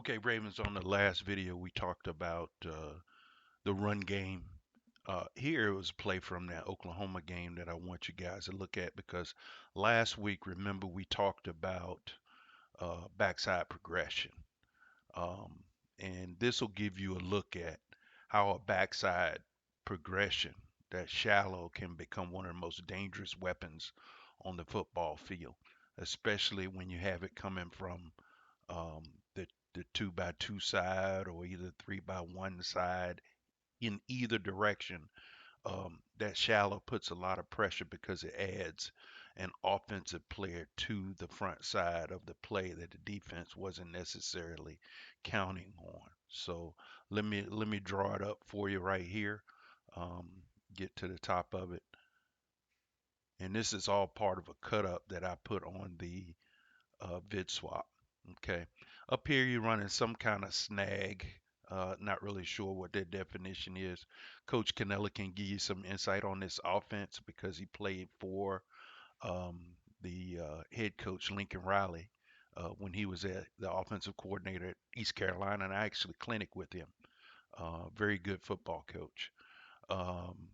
Okay, Ravens, on the last video, we talked about the run game. Here it was a play from that Oklahoma game that I want you guys to look at because last week, remember, we talked about backside progression. Um, and this will give you a look at how a backside progression, that shallow, can become one of the most dangerous weapons on the football field, especially when you have it coming from um, the two by two side or either three by one side in either direction. That shallow puts a lot of pressure because it adds an offensive player to the front side of the play that the defense wasn't necessarily counting on. So let me draw it up for you right here. Um, get to the top of it, and this is all part of a cut up that I put on the vid swap. Okay. Up here, you're running some kind of snag. Not really sure what that definition is. Coach Canella can give you some insight on this offense because he played for um, the head coach Lincoln Riley when he was at the offensive coordinator at East Carolina, and I actually clinic with him. Very good football coach. Um,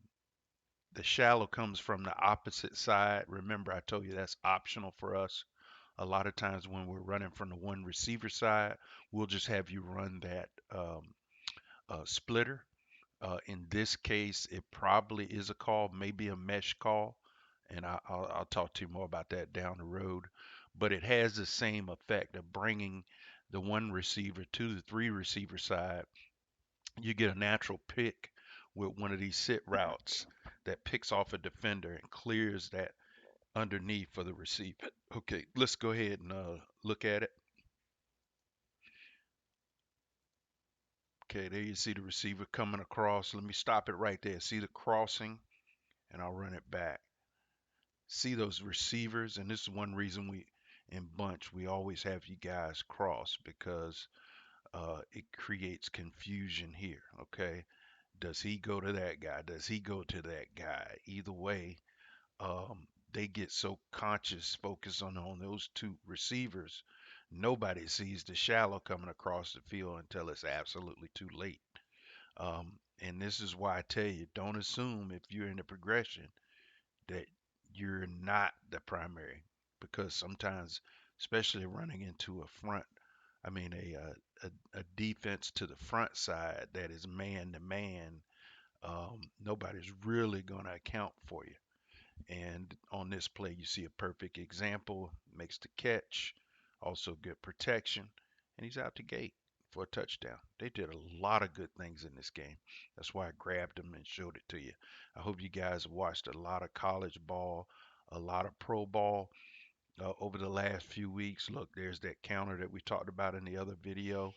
the shallow comes from the opposite side. Remember, I told you that's optional for us. A lot of times when we're running from the one receiver side, we'll just have you run that splitter. In this case, it probably is a call, maybe a mesh call, and I'll talk to you more about that down the road. But it has the same effect of bringing the one receiver to the three receiver side. You get a natural pick with one of these sit routes that picks off a defender and clears that underneath for the receiver. Okay, let's go ahead and look at it. Okay, there you see the receiver coming across. Let me stop it right there. See the crossing, and I'll run it back. See those receivers, and this is one reason we, in bunch, we always have you guys cross because it creates confusion here. Okay, does he go to that guy? Does he go to that guy? Either way, they get so conscious, focused on those two receivers. Nobody sees the shallow coming across the field until it's absolutely too late. And this is why I tell you, don't assume if you're in the progression that you're not the primary, because sometimes, especially running into a front, I mean a defense to the front side that is man to man, nobody's really going to account for you. And on this play, you see a perfect example, makes the catch, also good protection, and he's out the gate for a touchdown. They did a lot of good things in this game. That's why I grabbed them and showed it to you. I hope you guys watched a lot of college ball, a lot of pro ball over the last few weeks. Look, there's that counter that we talked about in the other video.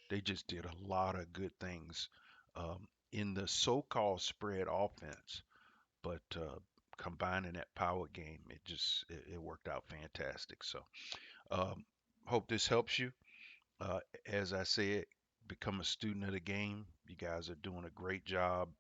They just did a lot of good things in the so-called spread offense, but combining that power game, it worked out fantastic. So um, hope this helps you. As I said, become a student of the game. You guys are doing a great job.